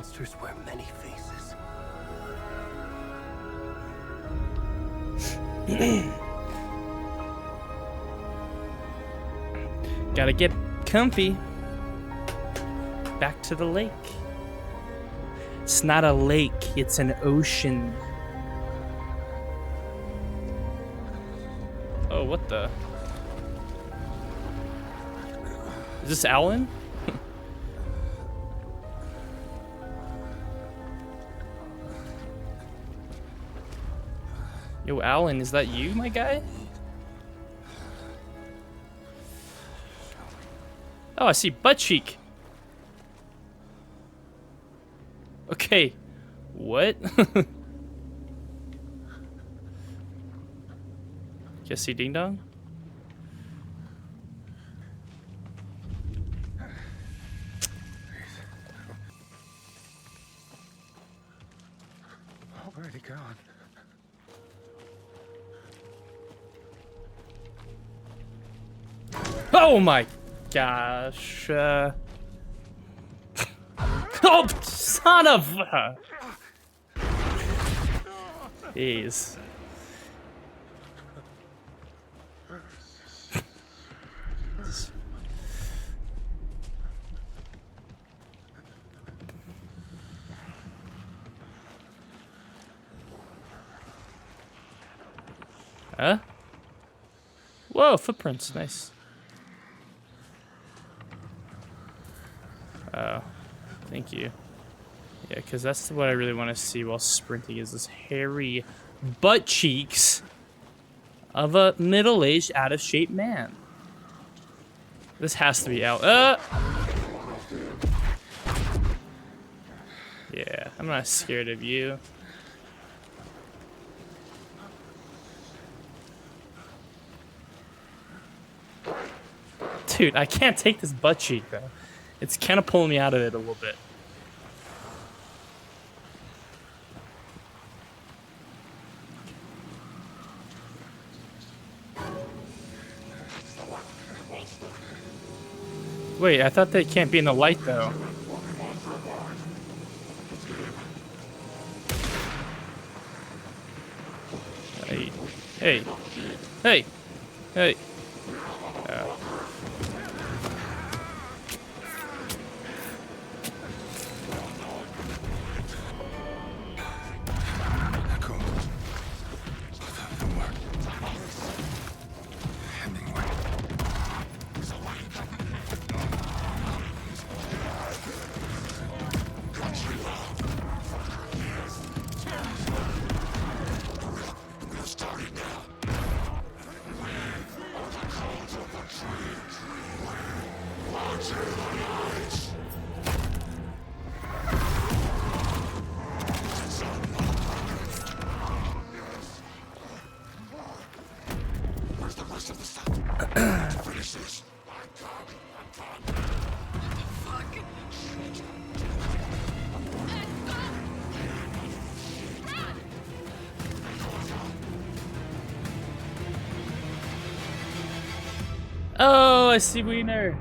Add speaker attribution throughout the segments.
Speaker 1: monsters wear many faces.
Speaker 2: Gotta get comfy. Back to the lake. It's not a lake, it's an ocean. Oh, what the? Is this Alan? Yo, Alan, is that you, my guy? Oh, I see butt cheek. Okay. What? Jesse Ding Dong?
Speaker 1: Where'd he go?
Speaker 2: Oh my gosh. Oh, son of a... Jeez. Huh? Whoa, footprints, nice. Oh, thank you. Yeah, because that's what I really want to see while sprinting is this hairy butt cheeks of a middle-aged, out-of-shape man. This has to be out. Yeah, I'm not scared of you. Dude, I can't take this butt cheek, though. It's kind of pulling me out of it a little bit. Wait, I thought they can't be in the light, though. Hey. Hey. Hey. Hey. Oh, I see Wiener.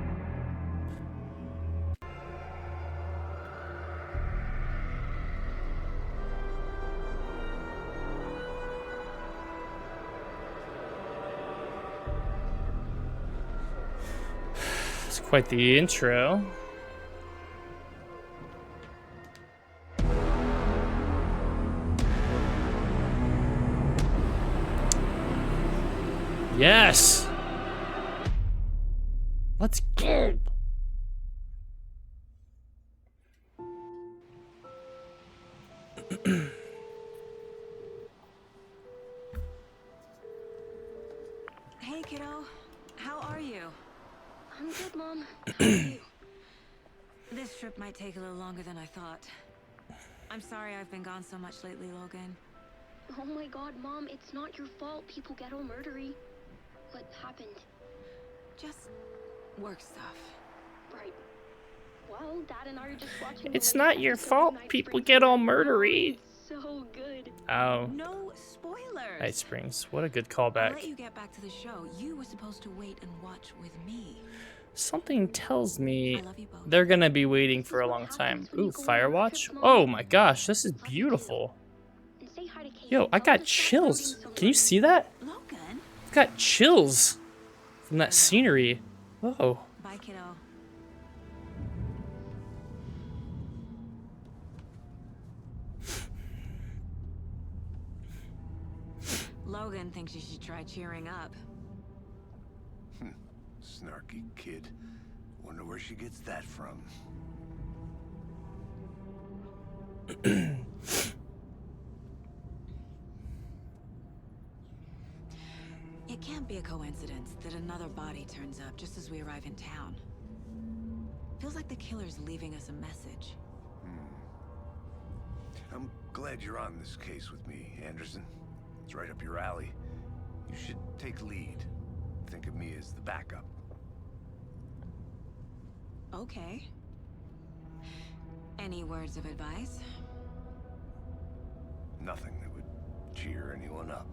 Speaker 2: It's quite the intro. Yes. Let's go.
Speaker 3: Hey, kiddo. How are you?
Speaker 4: I'm good, Mom. How are you?
Speaker 3: This trip might take a little longer than I thought. I'm sorry I've been gone so much lately, Logan.
Speaker 4: Oh my god, Mom, it's not your fault people get all murdery. What happened?
Speaker 3: Just work stuff.
Speaker 4: Right. Well, Dad and I are just watching the
Speaker 2: It's
Speaker 4: latest
Speaker 2: not your
Speaker 4: episode
Speaker 2: fault
Speaker 4: of Night
Speaker 2: people
Speaker 4: Springs.
Speaker 2: get all
Speaker 4: Oh,
Speaker 2: murdery.
Speaker 4: it's so good.
Speaker 2: Oh,
Speaker 3: No spoilers.
Speaker 2: Night Springs. What a good
Speaker 3: I'll
Speaker 2: callback.
Speaker 3: let you get back to the show. You were supposed to wait and watch with me.
Speaker 2: Something tells me
Speaker 3: I love you both.
Speaker 2: they're gonna be waiting for a long time. Ooh, Firewatch. Oh my gosh, this is beautiful.
Speaker 4: And say hi to Casey.
Speaker 2: Yo, I got chills. Can you see that?
Speaker 3: Logan.
Speaker 2: I've got chills from that scenery. Whoa.
Speaker 3: Bye, kiddo. Logan thinks you should try cheering up.
Speaker 1: Snarky kid. Wonder where she gets that from.
Speaker 3: It can't be a coincidence that another body turns up just as we arrive in town. Feels like the killer's leaving us a message.
Speaker 1: I'm glad you're on this case with me, Anderson. It's right up your alley. You should take lead. Think of me as the backup.
Speaker 3: Okay. Any words of advice?
Speaker 1: Nothing that would cheer anyone up.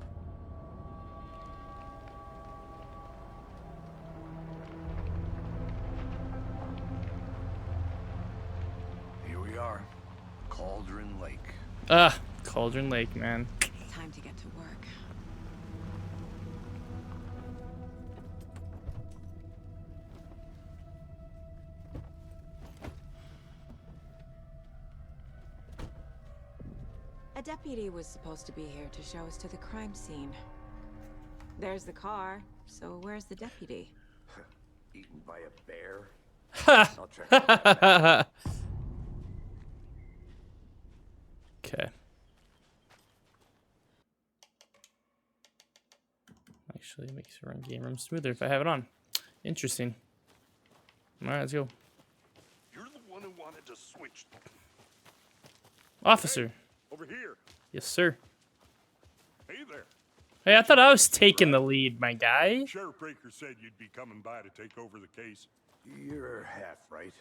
Speaker 1: Here we are. Cauldron Lake.
Speaker 2: Ah, Cauldron Lake, man.
Speaker 3: Time to get to work. A deputy was supposed to be here to show us to the crime scene. There's the car, so where's the deputy?
Speaker 1: Eaten by a bear?
Speaker 2: Ha!
Speaker 1: I'll check that out.
Speaker 2: Okay. Actually, it makes run game room smoother if I have it on. Interesting. Alright, let's go.
Speaker 5: You're the one who wanted to switch.
Speaker 2: Officer.
Speaker 5: Over here.
Speaker 2: Yes, sir.
Speaker 5: Hey there.
Speaker 2: Hey, I thought I was taking the lead, my guy.
Speaker 5: Sheriff Breaker said you'd be coming by to take over the case.
Speaker 1: You're half right.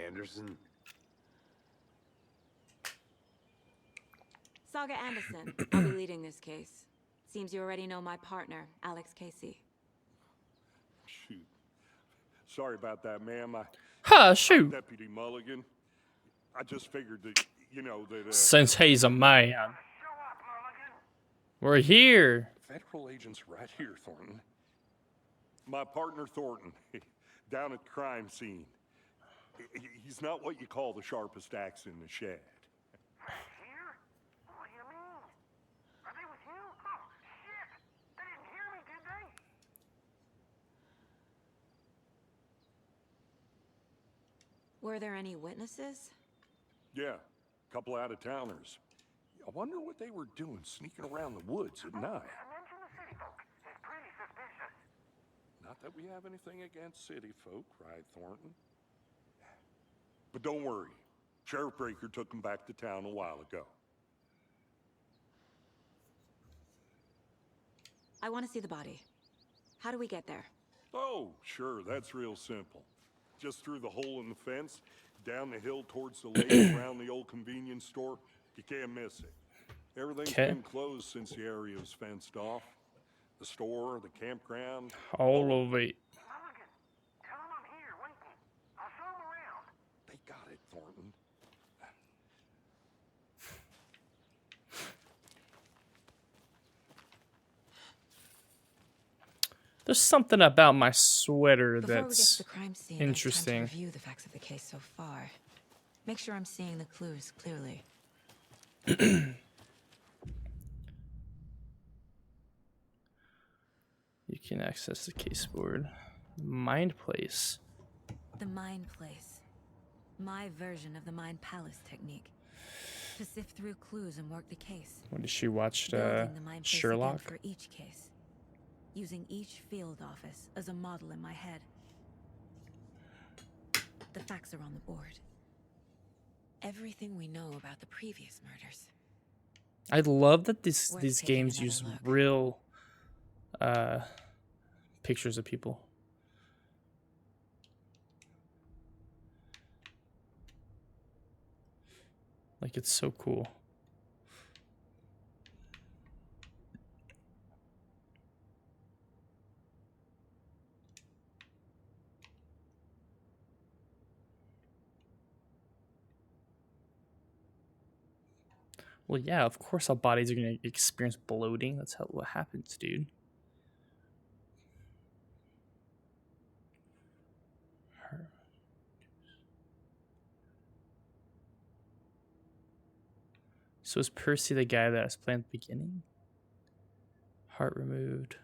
Speaker 1: Anderson?
Speaker 3: Saga Anderson. I'll be leading this case. Seems you already know my partner, Alex Casey.
Speaker 5: Shoot. Sorry about that, ma'am.
Speaker 2: Ha, shoot.
Speaker 5: Deputy Mulligan. I just figured that, you know, that...
Speaker 2: Since he's a man. We're here.
Speaker 5: Federal agents right here, Thornton. My partner, Thornton, down at the crime scene. He's not what you call the sharpest axe in the shed.
Speaker 6: Here? What do you mean? Are they with you? Oh, shit! They didn't hear me, did they?
Speaker 3: Were there any witnesses?
Speaker 5: Yeah, a couple out-of-towners. I wonder what they were doing sneaking around the woods at night.
Speaker 6: Mention the city folk. It's pretty suspicious.
Speaker 5: Not that we have anything against city folk, cried Thornton. But don't worry. Sheriff Breaker took them back to town a while ago.
Speaker 3: I want to see the body. How do we get there?
Speaker 5: Oh, sure, that's real simple. Just through the hole in the fence, down the hill towards the lake, around the old convenience store. You can't miss it. Everything's been closed since the area was fenced off. The store, the campground.
Speaker 2: All of it.
Speaker 6: Mulligan, tell them I'm here, waiting. I'll show them around.
Speaker 5: They got it, Thornton.
Speaker 2: There's something about my sweater
Speaker 3: Before we get
Speaker 2: that's
Speaker 3: to the crime scene,
Speaker 2: interesting.
Speaker 3: It's time to review the facts of the case so far. Make sure I'm seeing the clues clearly.
Speaker 2: You can access the case board. Mind Place.
Speaker 3: The Mind Place. My version of the Mind Palace technique. To sift through clues and work the case.
Speaker 2: What did she watch?
Speaker 3: Building the Mind Place again
Speaker 2: Sherlock?
Speaker 3: for each case. Using each field office as a model in my head. The facts are on the board. Everything we know about the previous murders.
Speaker 2: I love that these
Speaker 3: Worth taking
Speaker 2: games
Speaker 3: another
Speaker 2: use
Speaker 3: look.
Speaker 2: real pictures of people. Like, it's so cool. Well, yeah, of course our bodies are going to experience bloating. That's what happens, dude. So is Percy the guy that I was playing at the beginning? Heart removed.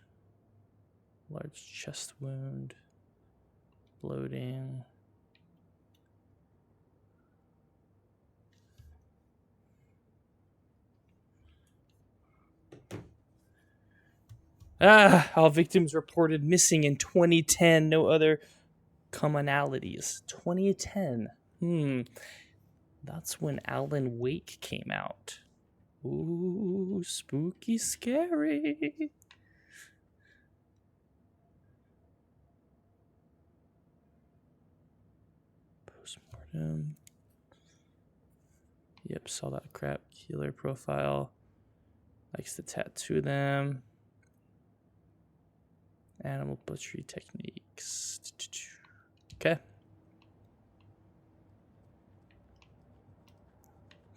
Speaker 2: Large chest wound. Bloating. All victims reported missing in 2010. No other commonalities. 2010. That's when Alan Wake came out. Ooh, spooky, scary. Postmortem. Yep, saw that crap. Killer profile. Likes to tattoo them. Animal butchery techniques. Okay.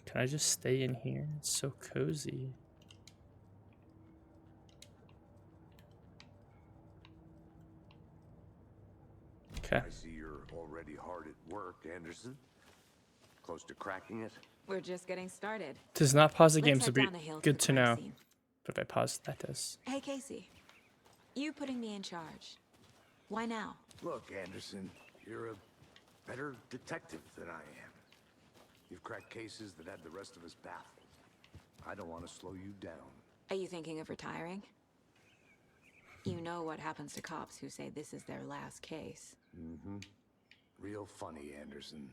Speaker 2: Can I just stay in here? It's so cozy. Okay.
Speaker 1: I see you're already hard at work, Anderson. Close to cracking it?
Speaker 3: We're just getting started.
Speaker 2: Does not pause the
Speaker 3: Let's
Speaker 2: game,
Speaker 3: head
Speaker 2: so be
Speaker 3: down the hill
Speaker 2: good
Speaker 3: the
Speaker 2: to
Speaker 3: crime
Speaker 2: know.
Speaker 3: scene.
Speaker 2: But if I pause, that does.
Speaker 3: Hey, Casey. You putting me in charge. Why now?
Speaker 1: Look, Anderson, you're a better detective than I am. You've cracked cases that had the rest of us baffled. I don't want to slow you down.
Speaker 3: Are you thinking of retiring? You know what happens to cops who say this is their last case.
Speaker 1: Mm-hmm. Real funny, Anderson.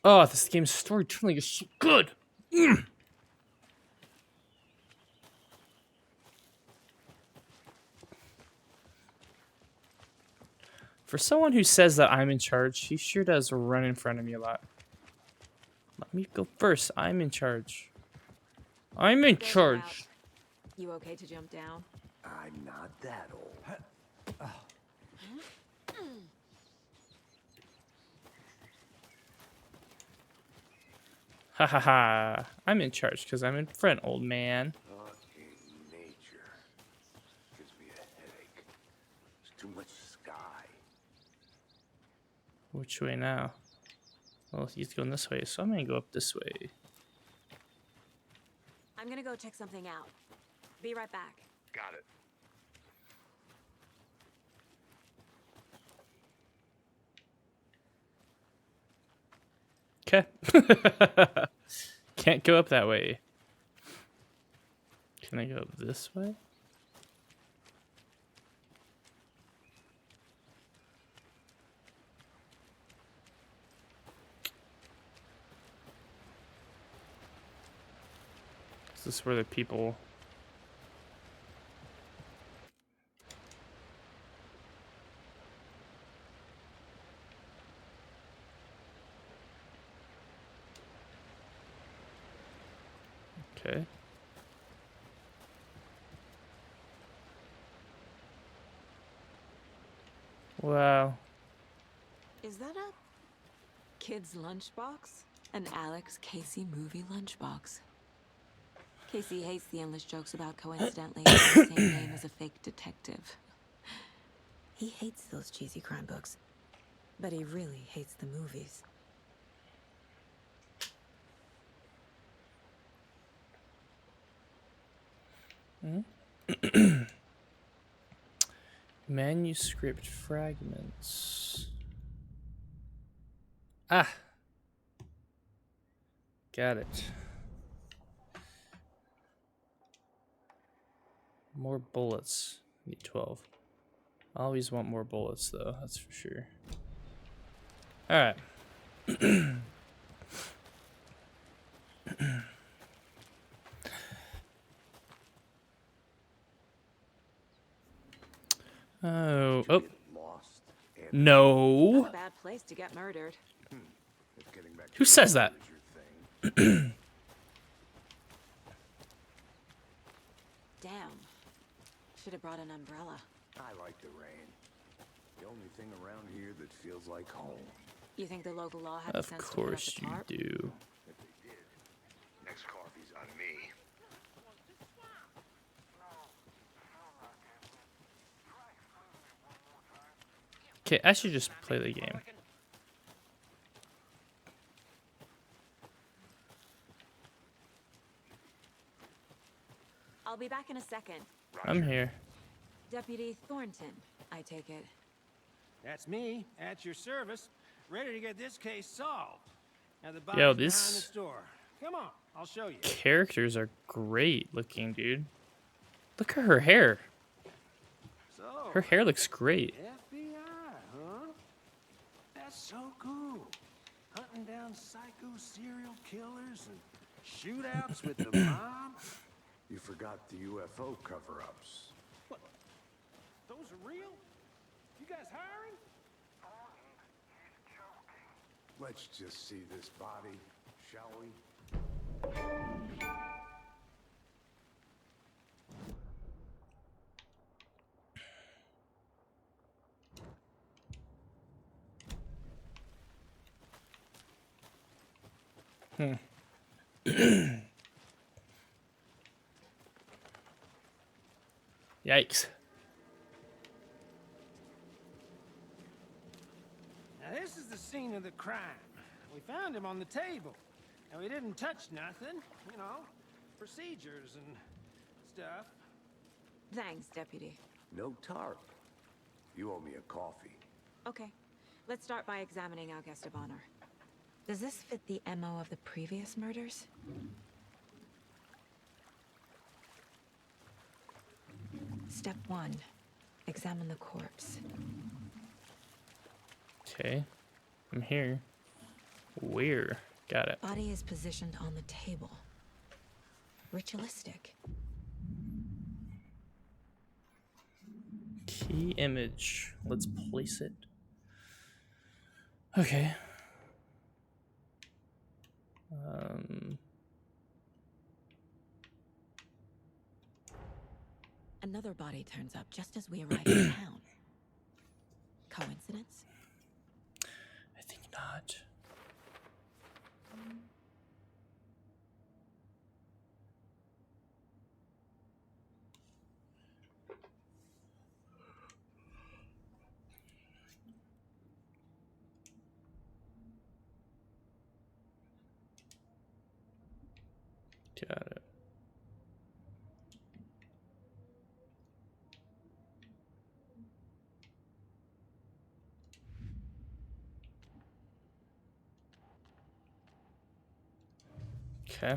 Speaker 2: Oh, this game's storytelling is so good. For someone who says that I'm in charge, he sure does run in front of me a lot. Let me go first. I'm in charge. I'm in
Speaker 3: There's your
Speaker 2: charge.
Speaker 3: route. You okay to jump down?
Speaker 1: I'm not that old.
Speaker 2: Ha ha ha. I'm in charge because I'm in front, old man.
Speaker 1: Fucking nature. Gives me a headache. There's too much sky.
Speaker 2: Which way now? Well, he's going this way, so I'm going to go up this way.
Speaker 3: I'm gonna go check something out. Be right back.
Speaker 1: Got it.
Speaker 2: Okay. Can't go up that way. Can I go up this way? Is this where the people... Okay. Wow.
Speaker 3: Is that a kid's lunchbox? An Alex Casey movie lunchbox. Casey hates the endless jokes about coincidentally having the same name as a fake detective. He hates those cheesy crime books, but he really hates the movies.
Speaker 2: Manuscript fragments. Ah. Got it. More bullets. Need 12. I always want more bullets, though. That's for sure. Alright. Oh.
Speaker 1: Lost. And
Speaker 2: No.
Speaker 3: Not a bad place to get murdered.
Speaker 1: if getting back to
Speaker 2: Who says that?
Speaker 1: is your thing.
Speaker 3: Damn. Should have brought brought an umbrella.
Speaker 1: I like the rain. The only thing around here that feels like home.
Speaker 3: You think the local law had the
Speaker 2: Of
Speaker 3: sense to put up
Speaker 2: course
Speaker 3: a
Speaker 2: you
Speaker 3: tarp?
Speaker 2: do.
Speaker 1: If they did, next coffee's on me.
Speaker 2: Okay, I should just play the game.
Speaker 3: I'll be back in a second.
Speaker 2: I'm here.
Speaker 3: Deputy Thornton, I take it.
Speaker 7: That's me, at your service, ready to get this case solved. Now the
Speaker 2: Yo,
Speaker 7: body's behind
Speaker 2: this-
Speaker 7: the store. Come on, I'll show you.
Speaker 2: Characters are great looking, dude. Look at her hair.
Speaker 7: So,
Speaker 2: Her hair looks great.
Speaker 7: FBI, huh? That's so cool. Hunting down psycho serial killers and shootouts with the mob.
Speaker 1: You forgot the UFO cover-ups.
Speaker 7: What? Those are real? You guys hiring?
Speaker 1: Let's just see this body, shall we?
Speaker 2: Yikes.
Speaker 7: Now this is the scene of the crime. We found him on the table. And we didn't touch nothing, you know, procedures and stuff.
Speaker 3: Thanks, Deputy.
Speaker 1: No tarp. You owe me a coffee.
Speaker 3: Okay, let's start by examining our guest of honor. Does this fit the MO of the previous murders? Step 1. Examine the corpse.
Speaker 2: Okay. I'm here. Where? Got it.
Speaker 3: Body is positioned on the table. Ritualistic.
Speaker 2: Key image. Let's place it. Okay.
Speaker 3: Another body turns up just as we arrive in town. Coincidence?
Speaker 2: I think not. Got it. Okay.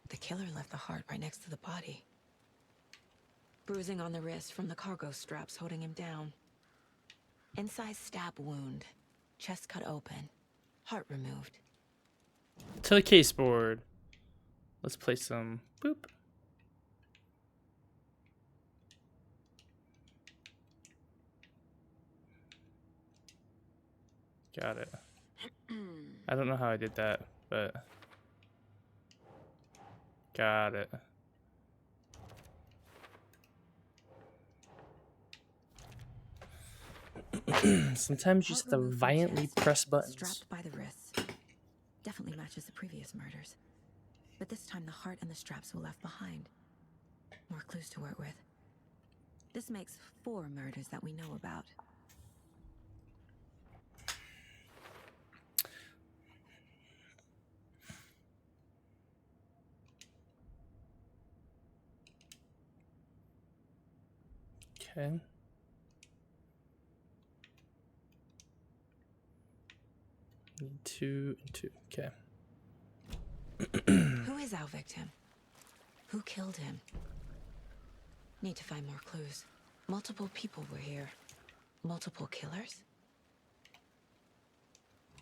Speaker 3: The killer left the heart right next to the body. Bruising on the wrist from the cargo straps holding him down. Inside stab wound. Chest cut open. Heart removed.
Speaker 2: To the case board. Let's play some boop. Got it. I don't know how I did that, but got it. Sometimes you just have to
Speaker 3: Heart removed from
Speaker 2: violently
Speaker 3: chest,
Speaker 2: press buttons.
Speaker 3: Strapped by the wrists. Definitely matches the previous murders. But this time the heart and the straps were left behind. More clues to work with. This makes 4 murders that we know about.
Speaker 2: Okay. Need 2 and 2. Okay.
Speaker 3: Who is our victim? Who killed him? Need to find more clues. Multiple people were here. Multiple killers?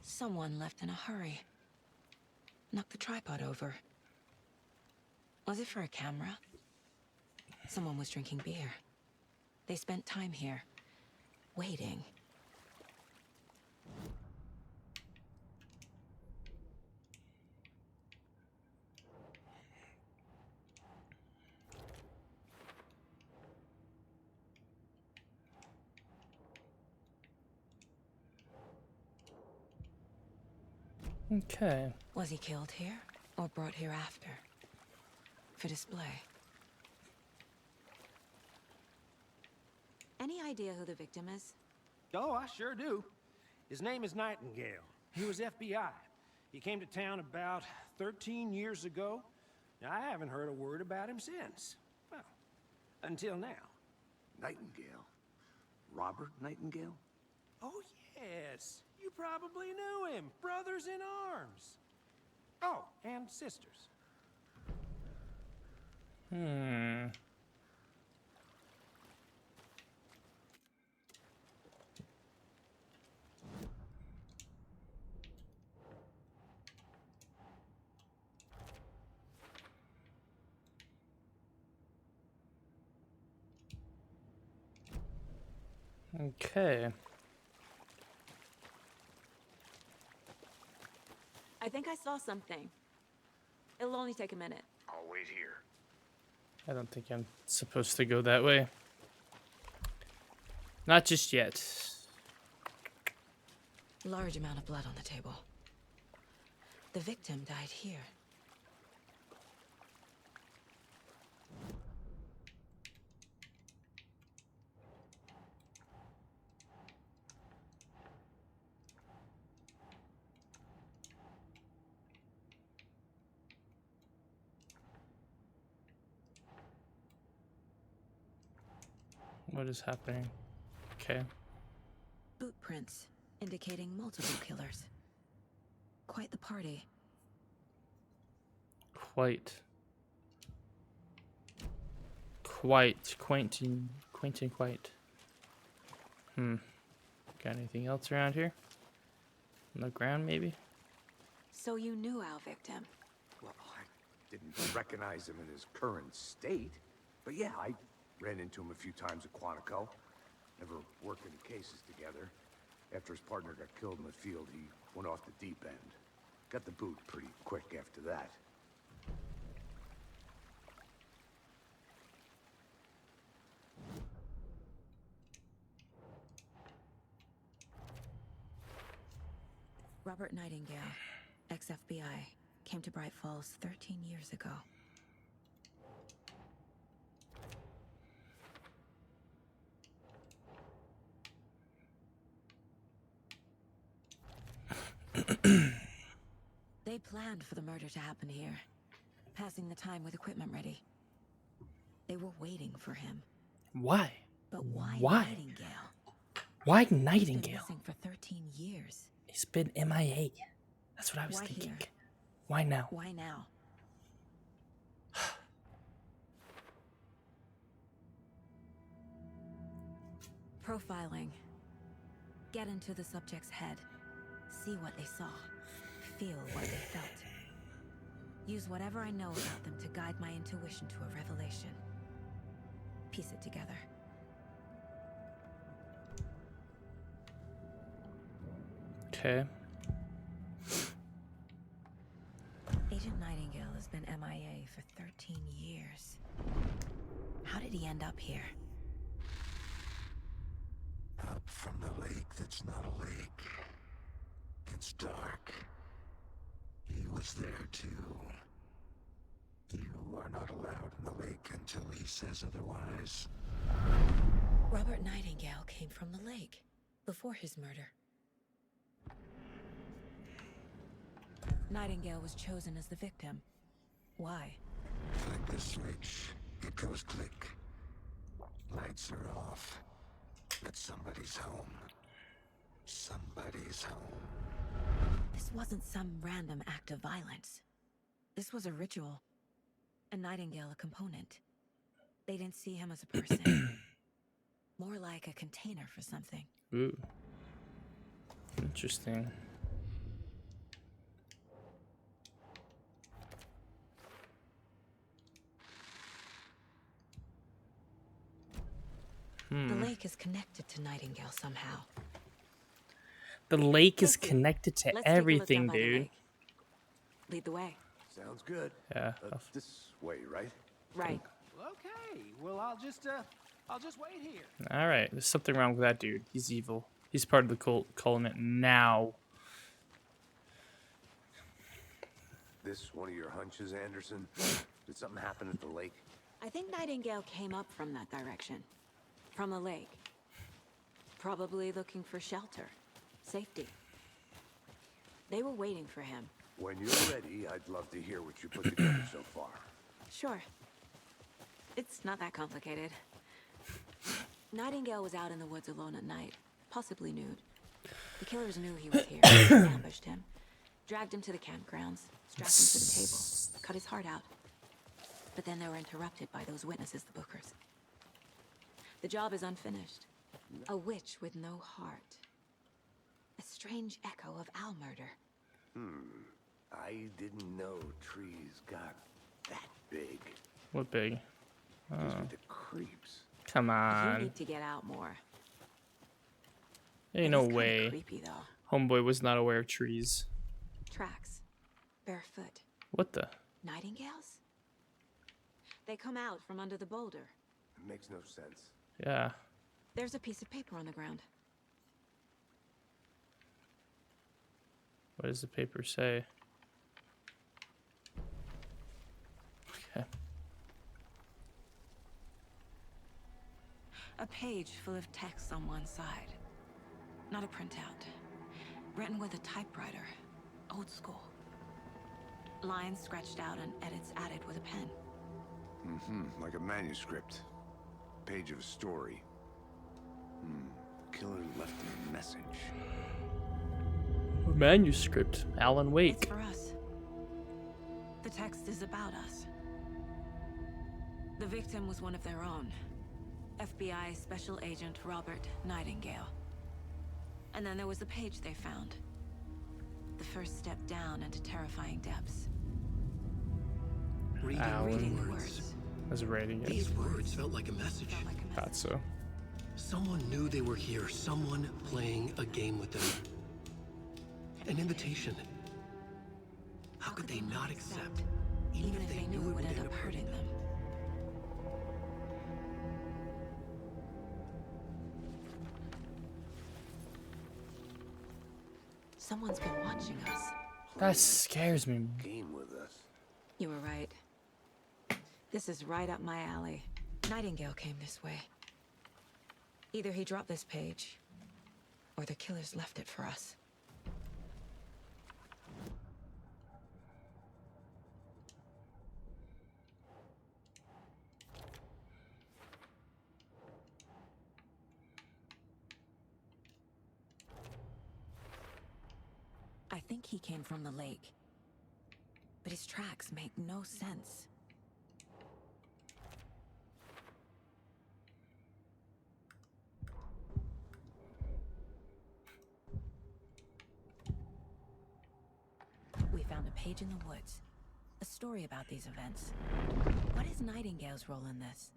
Speaker 3: Someone left in a hurry. Knocked the tripod over. Was it for a camera? Someone was drinking beer. They spent time here. waiting.
Speaker 2: Okay.
Speaker 3: Was he killed here or brought here after? For display. Any idea who the victim is?
Speaker 7: Oh, I sure do. His name is Nightingale. He was FBI. He came to town about 13 years ago. I haven't heard a word about him since. Well, until now.
Speaker 1: Nightingale? Robert Nightingale?
Speaker 7: Oh, yes. You probably knew him. Brothers in arms. Oh, and sisters.
Speaker 2: Okay.
Speaker 3: I think I saw something. It'll only take a minute.
Speaker 1: I'll wait here.
Speaker 2: I don't think I'm supposed to go that way. Not just yet.
Speaker 3: Large amount of blood on the table. The victim died here.
Speaker 2: What is happening? Okay.
Speaker 3: Boot prints indicating multiple killers. Quite the party.
Speaker 2: Quite. Quaint. Got anything else around here? On the ground, maybe?
Speaker 3: So you knew our victim.
Speaker 1: Well, I didn't recognize him in his current state. But yeah, I ran into him a few times at Quantico. Never worked any cases together. After his partner got killed in the field, he went off the deep end. Got the boot pretty quick after that.
Speaker 3: Robert Nightingale, ex-FBI, came to Bright Falls 13 years ago. They planned for the murder to happen here, passing the time with equipment ready. They were waiting for him.
Speaker 2: Why?
Speaker 3: But why
Speaker 2: Why?
Speaker 3: Nightingale?
Speaker 2: Why
Speaker 3: He's been
Speaker 2: Nightingale?
Speaker 3: missing for 13 years.
Speaker 2: He's been MIA. That's what I was
Speaker 3: Why
Speaker 2: thinking.
Speaker 3: here?
Speaker 2: Why now?
Speaker 3: Why now? Profiling. Get into the subject's head. See what they saw. Feel what they felt. Use whatever I know about them to guide my intuition to a revelation. Piece it together.
Speaker 2: Okay.
Speaker 3: Agent Nightingale has been MIA for 13 years. How did he end up here?
Speaker 8: Up from the lake that's not a lake. It's dark. He was there too. You are not allowed in the lake until he says otherwise.
Speaker 3: Robert Nightingale came from the lake before his murder. Nightingale was chosen as the victim. Why?
Speaker 8: Flick the switch. It goes click. Lights are off. But somebody's home. Somebody's home.
Speaker 3: This wasn't some random act of violence. This was a ritual. And Nightingale a component. They didn't see him as a person. More like a container for something.
Speaker 2: Ooh. Interesting.
Speaker 3: The lake is connected to Nightingale somehow.
Speaker 2: The lake is
Speaker 3: Casey,
Speaker 2: connected to
Speaker 3: let's take a look
Speaker 2: everything,
Speaker 3: down by the
Speaker 2: dude.
Speaker 3: lake. Lead the way.
Speaker 1: Sounds good.
Speaker 2: Yeah.
Speaker 1: This way, right?
Speaker 3: Right.
Speaker 7: Okay, well, I'll just wait here.
Speaker 2: All right. There's something wrong with that dude. He's evil. He's part of the cult. Calling it now.
Speaker 1: This one of your hunches, Anderson? Did something happen at the lake?
Speaker 3: I think Nightingale came up from that direction. From the lake. Probably looking for shelter. Safety. They were waiting for him.
Speaker 1: When you're ready, I'd love to hear what you put together so far.
Speaker 3: Sure. It's not that complicated. Nightingale was out in the woods alone at night, possibly nude. The killers knew he was here, ambushed him, dragged him to the campgrounds, strapped him to the table, cut his heart out. But then they were interrupted by those witnesses, the Bookers. The job is unfinished. A witch with no heart. A strange echo of Al murder.
Speaker 1: I didn't know trees got that big.
Speaker 2: What big?
Speaker 1: Gives me the creeps.
Speaker 2: Come
Speaker 3: You
Speaker 2: on.
Speaker 3: need to get out more.
Speaker 2: Ain't
Speaker 3: It
Speaker 2: no
Speaker 3: is kinda
Speaker 2: way.
Speaker 3: creepy though.
Speaker 2: Homeboy was not aware of trees.
Speaker 3: Tracks. Barefoot.
Speaker 2: What the?
Speaker 3: Nightingales? They come out from under the boulder.
Speaker 1: It makes no sense.
Speaker 2: Yeah.
Speaker 3: There's a piece of paper on the ground.
Speaker 2: What does the paper say? Okay.
Speaker 3: A page full of text on one side. Not a printout. Written with a typewriter. Old school. Lines scratched out and edits added with a pen.
Speaker 1: Like a manuscript. Page of a story. The killer left a message.
Speaker 2: A manuscript. Alan
Speaker 3: It's
Speaker 2: Wake.
Speaker 3: for us. The text is about us. The victim was one of their own. FBI Special Agent Robert Nightingale. And then there was the page they found. The first step down into terrifying depths.
Speaker 9: Reading
Speaker 3: Reading
Speaker 9: the
Speaker 3: the
Speaker 9: words.
Speaker 3: words.
Speaker 2: I was writing it.
Speaker 9: These words felt like a message.
Speaker 3: Felt like a message.
Speaker 2: Thought so.
Speaker 9: Someone knew they were here. Someone playing a game with them. An invitation. How could they not accept?
Speaker 3: Even if they knew it would end up hurting them. Someone's been watching us.
Speaker 2: That scares me.
Speaker 1: Game with us.
Speaker 3: You were right. This is right up my alley. Nightingale came this way. Either he dropped this page, or the killers left it for us. I think he came from the lake. But his tracks make no sense. We found a page in the woods. A story about these events. What is Nightingale's role in this?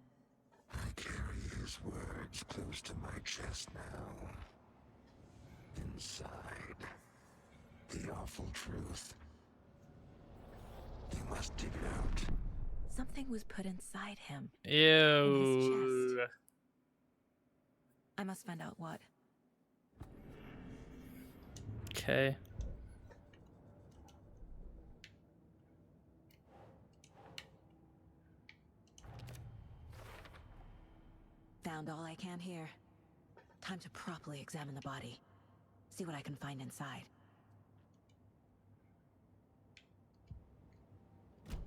Speaker 8: I carry his words close to my chest now. Inside, the awful truth. You must dig it out.
Speaker 3: Something was put inside him.
Speaker 2: Ew.
Speaker 3: I must find out what.
Speaker 2: Okay.
Speaker 3: Found all I can here. Time to properly examine the body. See what I can find inside.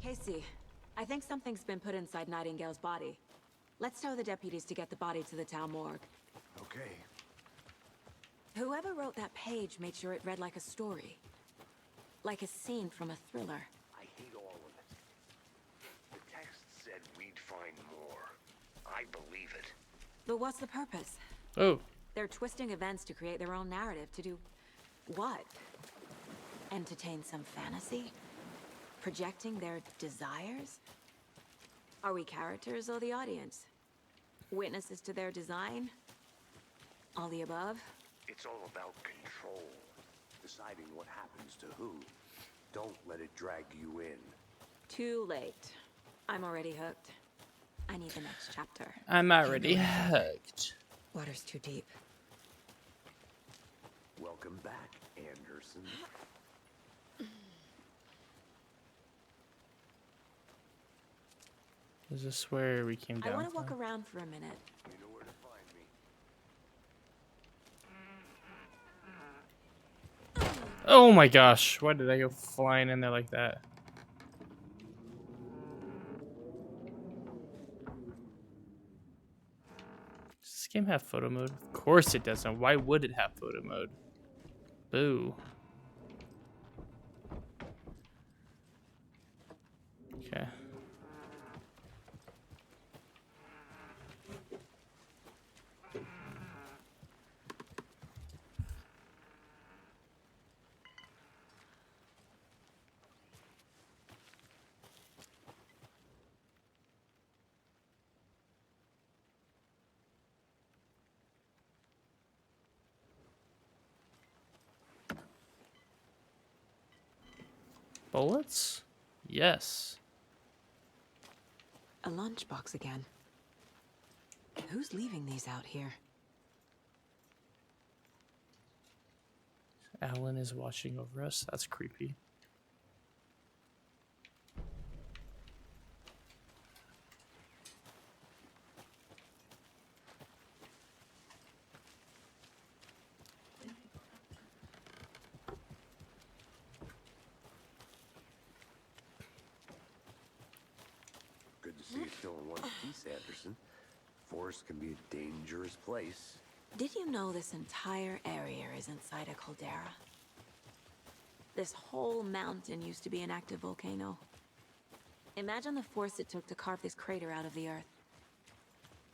Speaker 3: Casey, I think something's been put inside Nightingale's body. Let's tell the deputies to get the body to the town morgue.
Speaker 1: Okay.
Speaker 3: Whoever wrote that page made sure it read like a story. Like a scene from a thriller.
Speaker 6: I hate all of it. The text said we'd find more. I believe it.
Speaker 3: But what's the purpose?
Speaker 2: Oh.
Speaker 3: They're twisting events to create their own narrative to do what? Entertain some fantasy? Projecting their desires? Are we characters or the audience? Witnesses to their design? All the above?
Speaker 1: It's all about control. Deciding what happens to who. Don't let it drag you in.
Speaker 3: Too late. I'm already hooked. I need the next chapter.
Speaker 2: I'm already hooked.
Speaker 3: Water's too deep.
Speaker 1: Welcome back, Anderson.
Speaker 2: Is this where we came down
Speaker 3: I want to walk
Speaker 2: from?
Speaker 3: around for a minute.
Speaker 1: You know where to find me.
Speaker 2: Oh my gosh, why did I go flying in there like that? Does this game have photo mode? Of course it doesn't. Why would it have photo mode? Boo. Okay. Bullets? Yes.
Speaker 3: A lunchbox again. Who's leaving these out here?
Speaker 2: Alan is watching over us. That's creepy.
Speaker 1: Good to see you still in one piece, Anderson. Forest can be a dangerous place.
Speaker 3: Did you know this entire area is inside a caldera? This whole mountain used to be an active volcano. Imagine the force it took to carve this crater out of the earth.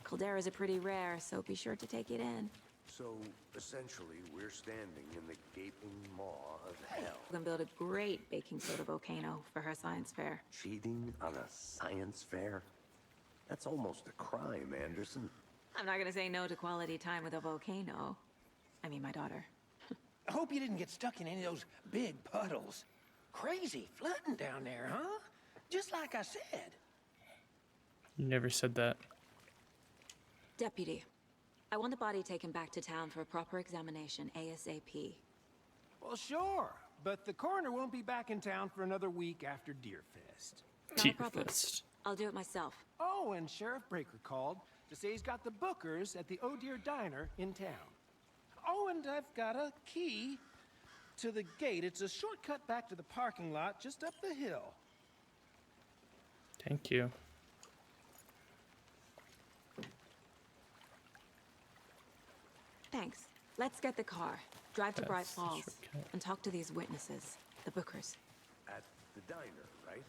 Speaker 3: Calderas are pretty rare, so be sure to take it in.
Speaker 1: So, essentially, we're standing in the gaping maw of hell.
Speaker 3: We can build a great baking soda volcano for her science fair.
Speaker 1: Cheating on a science fair? That's almost a crime, Anderson.
Speaker 3: I'm not gonna say no to quality time with a volcano. I mean, my daughter.
Speaker 7: I hope you didn't get stuck in any of those big puddles. Crazy flooding down there, huh? Just like I said.
Speaker 2: You never said that.
Speaker 3: Deputy, I want the body taken back to town for a proper examination ASAP.
Speaker 7: Well, sure. But the coroner won't be back in town for another week after Deerfest.
Speaker 3: Not a problem.
Speaker 2: Tearfest.
Speaker 3: I'll do it myself.
Speaker 7: Oh, and Sheriff Breaker called to say he's got the Bookers at the Oh Dear Diner in town. Oh, and I've got a key to the gate. It's a shortcut back to the parking lot just up the hill.
Speaker 2: Thank you.
Speaker 3: Thanks. Let's get the car. Drive to Bright
Speaker 2: That's the
Speaker 3: Falls
Speaker 2: shortcut.
Speaker 3: and talk to these witnesses, the Bookers.
Speaker 1: At the diner, right?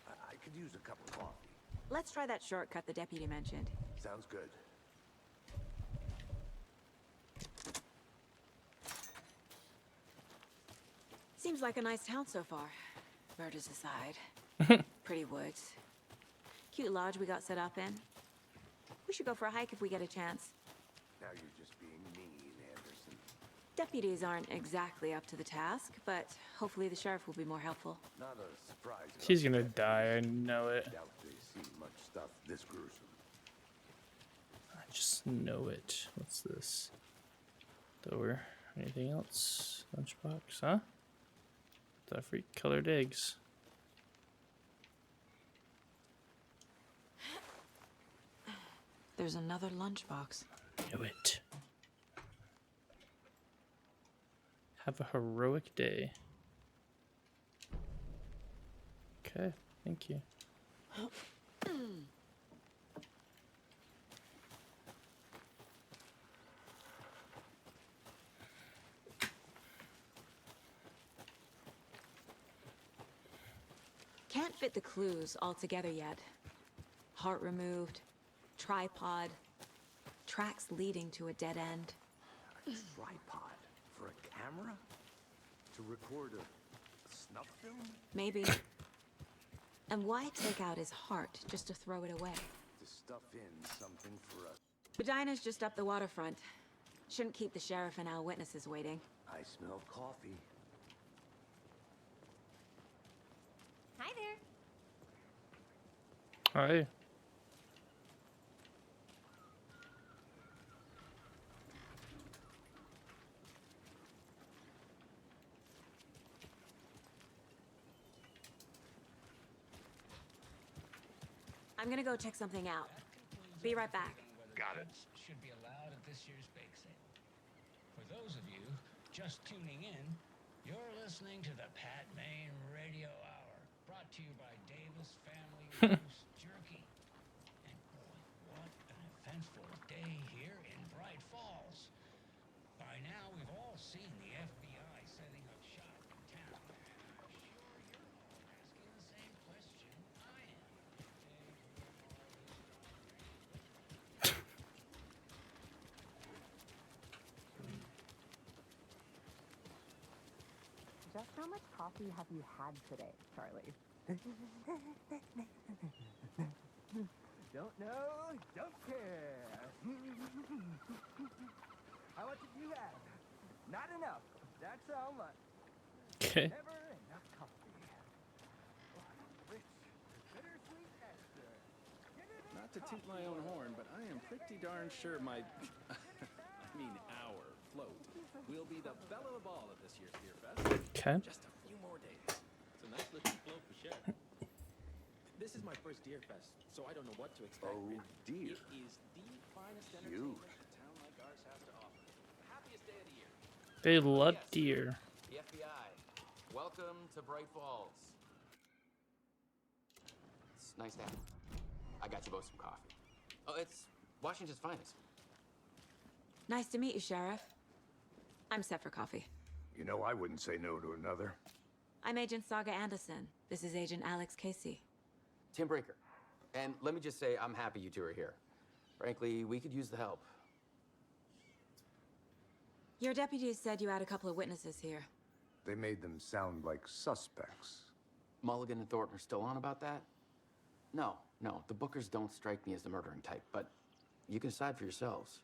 Speaker 1: I could use a cup of coffee.
Speaker 3: Let's try that shortcut the deputy mentioned.
Speaker 1: Sounds good.
Speaker 3: Seems like a nice town so far. Murders aside. Pretty woods. Cute lodge we got set up in. We should go for a hike if we get a chance.
Speaker 1: Now you're just being mean, Anderson.
Speaker 3: Deputies aren't exactly up to the task, but hopefully the sheriff will be more helpful.
Speaker 1: Not a surprise.
Speaker 2: He's gonna die, I know it.
Speaker 1: Doubt they see much stuff this gruesome.
Speaker 2: I just know it. What's this? Door. Anything else? Lunchbox, huh? The freak colored eggs.
Speaker 3: There's another lunchbox.
Speaker 2: Knew it. Have a heroic day. Okay, thank you.
Speaker 3: Can't fit the clues all together yet. Heart removed, tripod, tracks leading to a dead end.
Speaker 1: A tripod for a camera? To record a snuff film?
Speaker 3: Maybe. And why take out his heart just to throw it away?
Speaker 1: To stuff in something for us.
Speaker 3: Medina's just up the waterfront. Shouldn't keep the sheriff and our witnesses waiting.
Speaker 1: I smell coffee.
Speaker 10: Hi there.
Speaker 2: Hi.
Speaker 3: I'm gonna go check something out. Be right back.
Speaker 1: Got it.
Speaker 11: Should be allowed at this year's bake sale. For those of you just tuning in, you're listening to the Pat Maine Radio Hour, brought to you by Davis Family Roast Jerky. And boy, what an eventful day here in Bright Falls. By now, we've all seen the FBI setting up shop in town. I'm sure you're all asking the same question I am.
Speaker 10: Just how much coffee have you had today, Charlie?
Speaker 12: Don't know, don't care. How much did you have? Not enough. That's how much.
Speaker 2: Okay.
Speaker 12: Never enough coffee. Rich, bittersweet nectar.
Speaker 13: Not to toot my own horn, but I am pretty darn sure my, our float will be the belle of the ball at this year's Beer Fest.
Speaker 2: Okay.
Speaker 13: Just a few more days. It's a nice looking float for sure. This is my first Deer Fest, so I don't know what to expect.
Speaker 1: Oh, dear.
Speaker 13: It is the finest
Speaker 1: Huge.
Speaker 13: entertainment a town like ours has to offer. The happiest day of the year.
Speaker 2: They love deer.
Speaker 14: The FBI. Welcome to Bright Falls. It's nice to have you. I got you both some coffee. Oh, it's Washington's finest.
Speaker 3: Nice to meet you, Sheriff. I'm set for coffee.
Speaker 1: You know, I wouldn't say no to another.
Speaker 3: I'm Agent Saga Anderson. This is Agent Alex Casey.
Speaker 14: Tim Brinker. And let me just say, I'm happy you two are here. Frankly, we could use the help.
Speaker 3: Your deputies said you had a couple of witnesses here.
Speaker 1: They made them sound like suspects.
Speaker 14: Mulligan and Thornton are still on about that? No, the Bookers don't strike me as the murdering type, but you can decide for yourselves.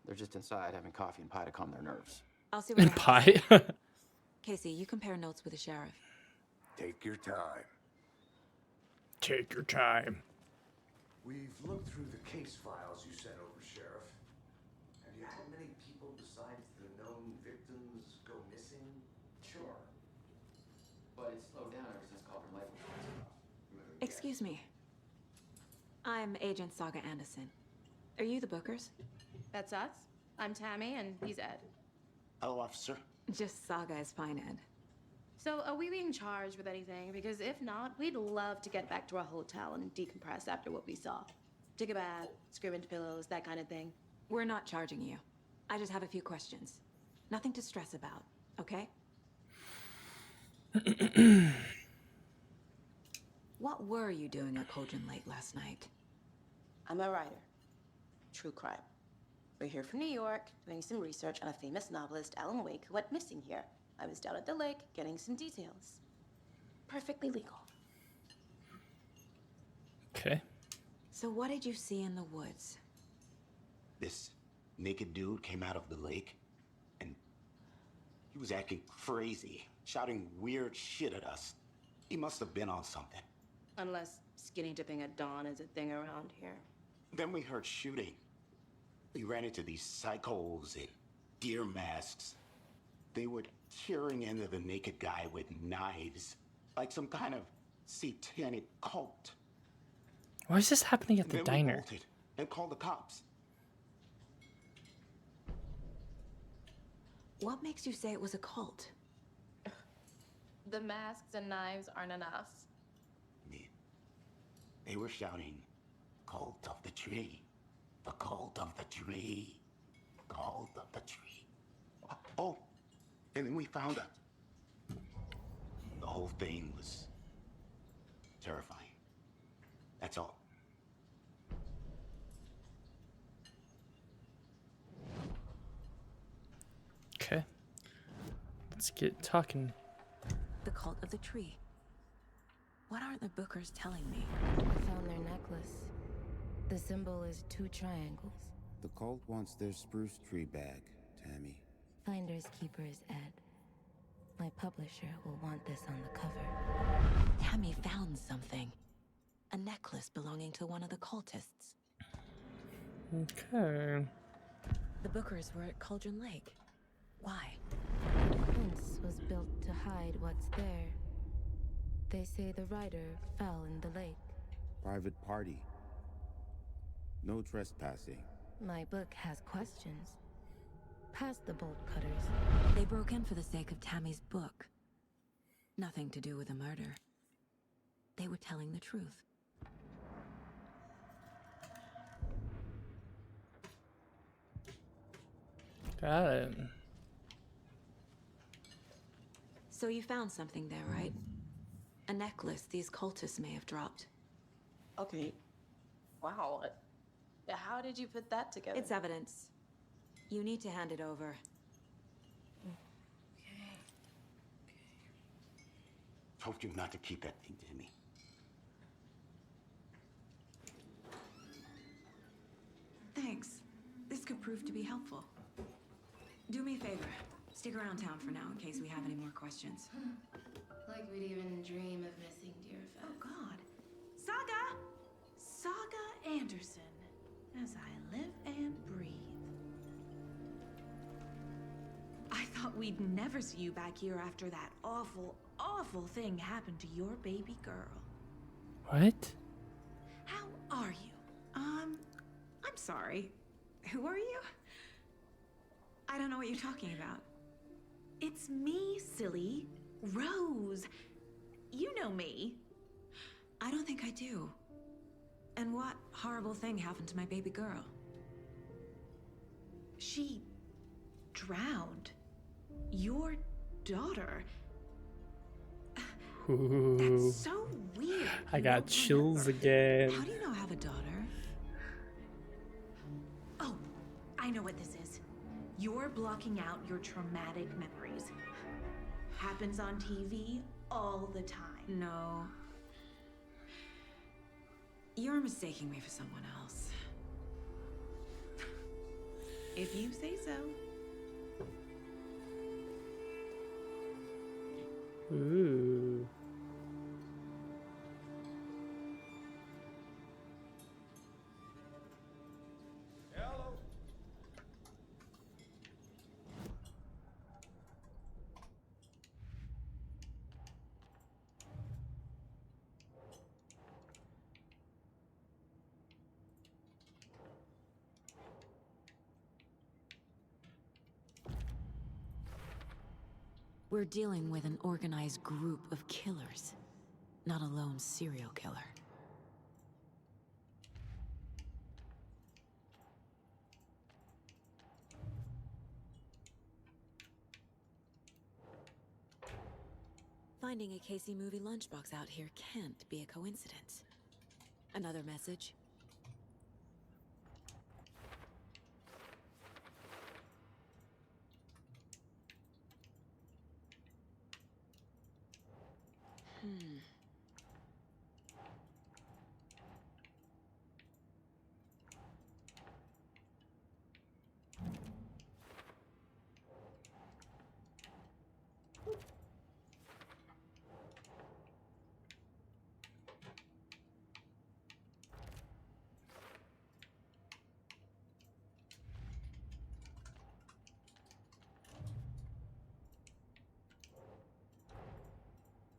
Speaker 14: They're just inside having coffee and pie to calm their nerves.
Speaker 3: I'll see what
Speaker 2: And pie.
Speaker 3: Casey, you compare notes with the sheriff.
Speaker 1: Take your time.
Speaker 2: Take your time.
Speaker 1: We've looked through the case files you sent over, Sheriff. Have you had many people besides the known victims go missing?
Speaker 14: Sure. But it's slowed down ever since Cauldron Life was.
Speaker 3: Excuse me. I'm Agent Saga Anderson. Are you the Bookers?
Speaker 10: That's us. I'm Tammy, and he's Ed.
Speaker 8: Hello, officer.
Speaker 3: Just Saga is fine, Ed.
Speaker 10: So, are we being charged with anything? Because if not, we'd love to get back to our hotel and decompress after what we saw. Take a bath, scream into pillows, that kind of thing.
Speaker 3: We're not charging you. I just have a few questions. Nothing to stress about, okay? What were you doing at Cauldron Lake last night?
Speaker 10: I'm a writer. True crime. We're here from New York, doing some research on a famous novelist, Alan Wake, who went missing here. I was down at the lake, getting some details. Perfectly legal.
Speaker 2: Okay.
Speaker 3: So what did you see in the woods?
Speaker 8: This naked dude came out of the lake, and he was acting crazy, shouting weird shit at us. He must have been on something.
Speaker 10: Unless skinny dipping at dawn is a thing around here.
Speaker 8: Then we heard shooting. We ran into these psychos in deer masks. They were tearing into the naked guy with knives, like some kind of satanic cult.
Speaker 2: Why is this happening at the
Speaker 8: Then
Speaker 2: diner?
Speaker 8: we bolted and called the cops.
Speaker 3: What makes you say it was a cult?
Speaker 10: The masks and knives aren't enough.
Speaker 8: They were shouting, "Cult of the tree, the cult of the tree, cult of the tree." Oh, and then we found out. The whole thing was terrifying. That's all.
Speaker 2: Okay. Let's get talking.
Speaker 3: The cult of the tree. What aren't the Bookers telling me?
Speaker 15: I found their necklace. The symbol is 2 triangles. The cult wants their spruce tree back, Tammy.
Speaker 16: Finders keepers, Ed. My publisher will want this on the cover.
Speaker 3: Tammy found something. A necklace belonging to one of the cultists.
Speaker 2: Okay.
Speaker 3: The Bookers were at Cauldron Lake. Why?
Speaker 16: The fence was built to hide what's there. They say the rider fell in the lake.
Speaker 15: Private party. No trespassing.
Speaker 16: My book has questions. Past the bolt cutters.
Speaker 3: They broke in for the sake of Tammy's book. Nothing to do with the murder. They were telling the truth.
Speaker 2: Got it.
Speaker 3: So you found something there, right? A necklace these cultists may have dropped.
Speaker 10: Okay. Wow. How did you put that together?
Speaker 3: It's evidence. You need to hand it over.
Speaker 8: Told you not to keep that thing, Tammy.
Speaker 3: Thanks. This could prove to be helpful. Do me a favor. Stick around town for now in case we have any more questions.
Speaker 16: Like we'd even dream of missing Deerfest.
Speaker 17: Oh, God. Saga! Saga Anderson. As I live and breathe. I thought we'd never see you back here after that awful, awful thing happened to your baby girl.
Speaker 2: What?
Speaker 17: How are you? I'm sorry. Who are you?
Speaker 3: I don't know what you're talking about.
Speaker 17: It's me, silly. Rose. You know me.
Speaker 3: I don't think I do. And what horrible thing happened to my baby girl?
Speaker 17: She drowned. Your daughter.
Speaker 2: Ooh.
Speaker 17: That's so weird.
Speaker 2: I got chills again.
Speaker 3: How do you know I have a daughter?
Speaker 17: Oh, I know what this is. You're blocking out your traumatic memories. Happens on TV all the time.
Speaker 3: No. You're mistaking me for someone else.
Speaker 17: If you say so.
Speaker 2: Ooh.
Speaker 7: Hello.
Speaker 3: We're dealing with an organized group of killers, not a lone serial killer. Finding a Casey movie lunchbox out here can't be a coincidence. Another message?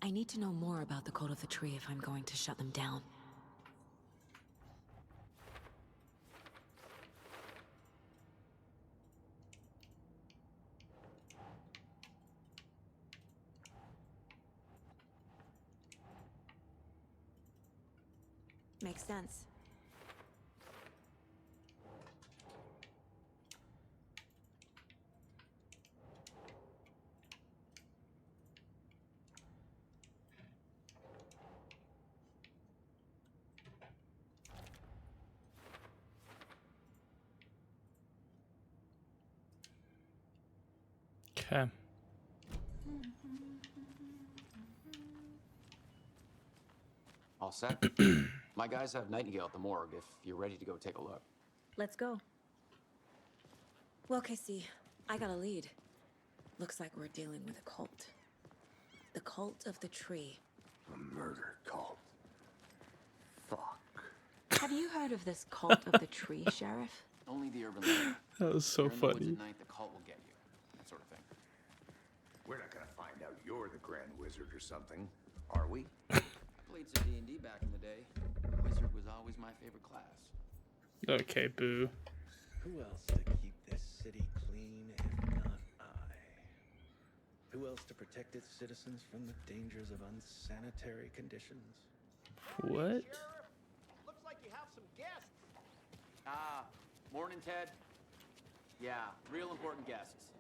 Speaker 3: I need to know more about the Cult of the Tree if I'm going to shut them down. Makes sense.
Speaker 2: Okay.
Speaker 14: All set? My guys have Nightingale at the morgue if you're ready to go take a look.
Speaker 3: Let's go. Well, Casey, I got a lead. Looks like we're dealing with a cult. The Cult of the Tree.
Speaker 1: A murder cult. Fuck.
Speaker 3: Have you heard of this Cult of the Tree, Sheriff?
Speaker 14: Only the urban legend.
Speaker 2: That was so
Speaker 14: You're in the woods
Speaker 2: funny.
Speaker 14: at night, the cult will get you. That sort of thing.
Speaker 1: We're not gonna find out you're the Grand Wizard or something, are we?
Speaker 14: Played some D&D back in the day. Wizard was always my favorite class.
Speaker 2: Okay, boo.
Speaker 13: Who else to keep this city clean if not I? Who else to protect its citizens from the dangers of unsanitary conditions?
Speaker 2: What?
Speaker 7: Looks like you have some guests.
Speaker 14: Ah, morning, Ted. Yeah, real important guests.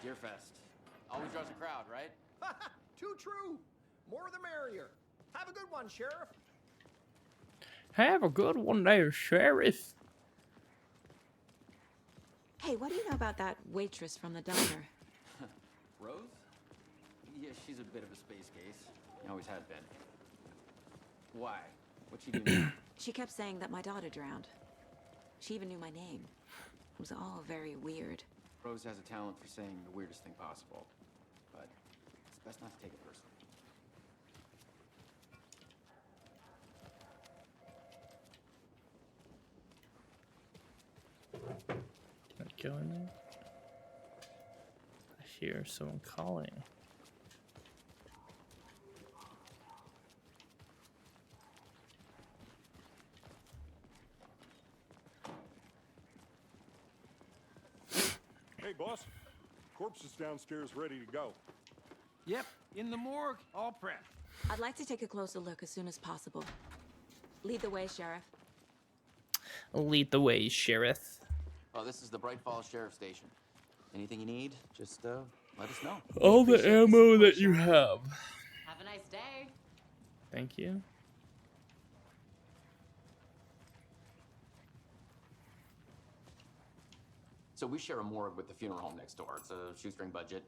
Speaker 14: Deerfest. Always draws a crowd, right?
Speaker 7: Too true. More the merrier. Have a good one, Sheriff.
Speaker 2: Have a good one there, Sheriff.
Speaker 3: Hey, what do you know about that waitress from the diner?
Speaker 14: Rose? Yeah, she's a bit of a space case. Always has been. Why? What'd she do now?
Speaker 3: She kept saying that my daughter drowned. She even knew my name. It was all very weird.
Speaker 14: Rose has a talent for saying the weirdest thing possible. But it's best not to take it personally.
Speaker 2: Not going there. I hear someone calling.
Speaker 5: Hey, boss. Corpse is downstairs ready to go.
Speaker 7: Yep, in the morgue, all prepped.
Speaker 3: I'd like to take a closer look as soon as possible. Lead the way, Sheriff.
Speaker 2: Lead the way, Sheriff.
Speaker 14: Oh, this is the Bright Falls Sheriff Station. Anything you need, just let us know.
Speaker 2: All the ammo that you have.
Speaker 3: Have a nice day.
Speaker 2: Thank you.
Speaker 14: So we share a morgue with the funeral home next door. It's a shoestring budget.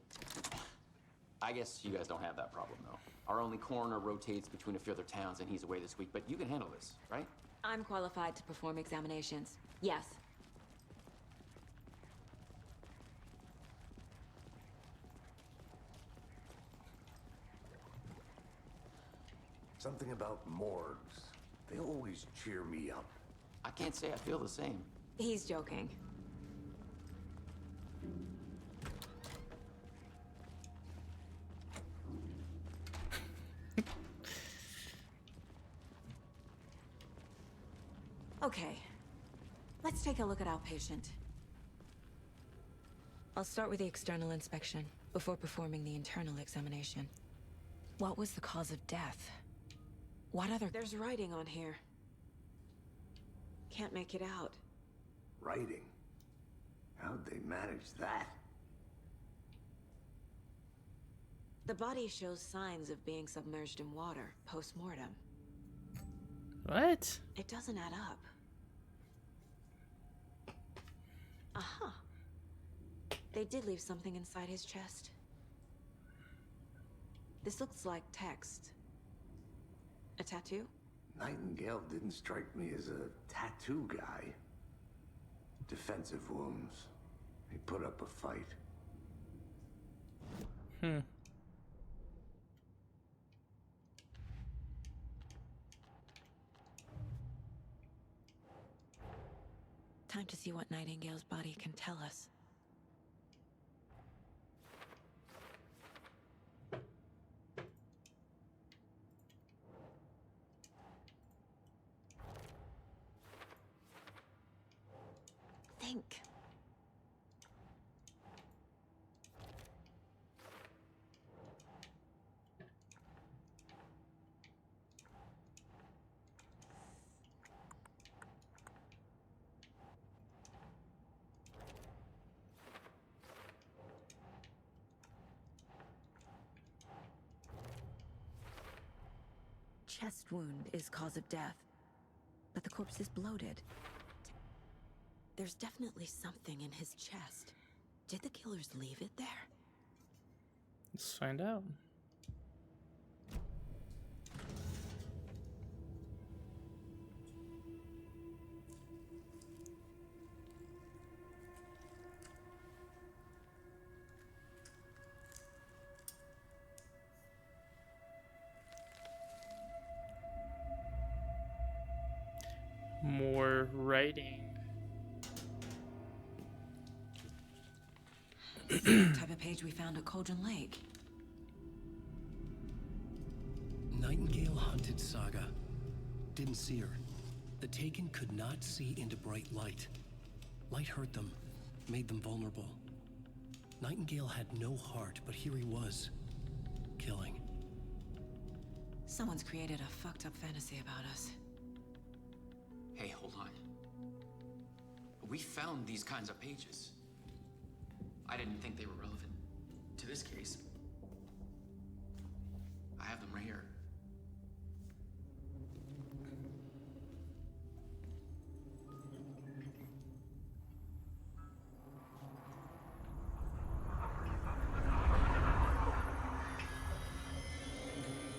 Speaker 14: I guess you guys don't have that problem, though. Our only coroner rotates between a few other towns, and he's away this week. But you can handle this, right?
Speaker 3: I'm qualified to perform examinations. Yes.
Speaker 1: Something about morgues. They always cheer me up.
Speaker 14: I can't say I feel the same.
Speaker 3: He's joking. Okay, let's take a look at our patient. I'll start with the external inspection before performing the internal examination. What was the cause of death? What other— There's writing on here. Can't make it out.
Speaker 1: Writing? How'd they manage that?
Speaker 3: The body shows signs of being submerged in water post-mortem.
Speaker 2: What?
Speaker 3: It doesn't add up. Aha. They did leave something inside his chest. This looks like text. A tattoo?
Speaker 1: Nightingale didn't strike me as a tattoo guy. Defensive wounds. He put up a fight.
Speaker 3: Time to see what Nightingale's body can tell us. Think. Chest wound is cause of death, but the corpse is bloated. There's definitely something in his chest. Did the killers leave it there?
Speaker 2: Let's find out. More writing.
Speaker 3: Type of page we found at Cauldron Lake.
Speaker 9: Nightingale hunted Saga. Didn't see her. The Taken could not see into bright light. Light hurt them, made them vulnerable. Nightingale had no heart, but here he was, killing.
Speaker 3: Someone's created a fucked up fantasy about us.
Speaker 14: Hey, hold on. We found these kinds of pages. I didn't think they were relevant to this case. I have them right here.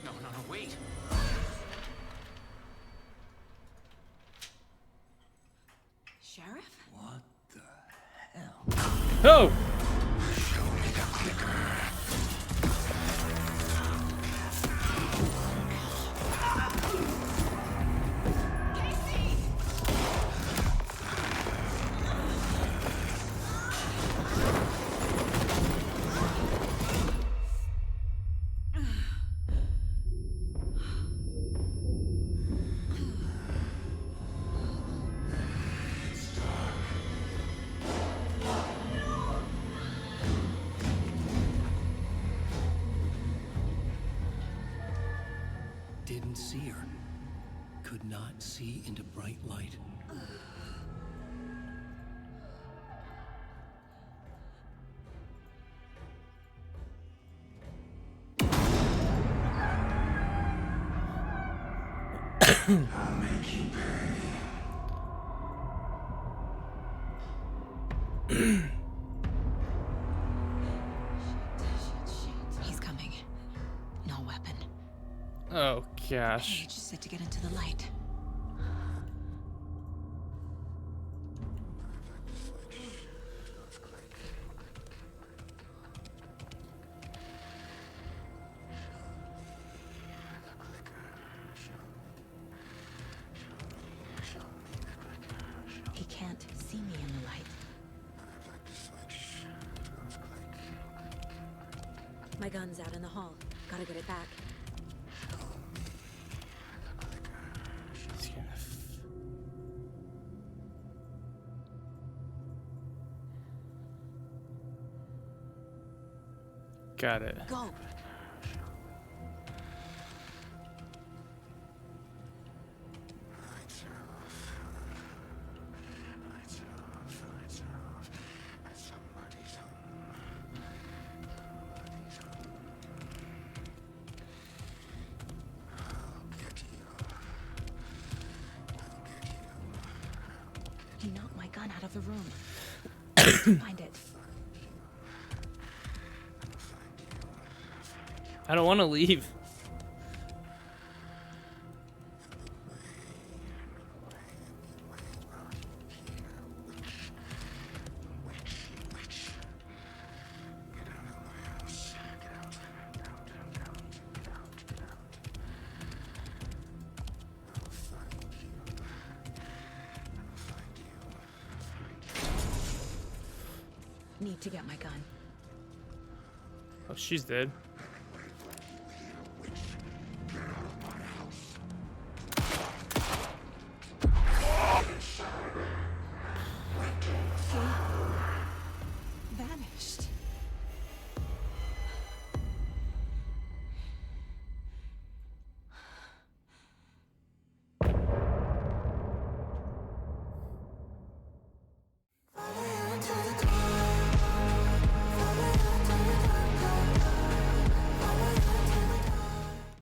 Speaker 14: No, wait.
Speaker 3: Sheriff?
Speaker 11: What the hell?
Speaker 2: Oh!
Speaker 8: Show me the clicker.
Speaker 9: Didn't see her. Could not see into bright light.
Speaker 8: I'll make you pay.
Speaker 3: He's coming. No weapon.
Speaker 2: Oh gosh.
Speaker 3: Page said to get into the light. He can't see me in the light. My gun's out in the hall. Gotta get it back.
Speaker 2: He's gonna Got it.
Speaker 3: Go. He knocked my gun out of the room. Find it.
Speaker 2: I don't want to leave.
Speaker 3: Need to get my gun.
Speaker 2: Oh, she's dead.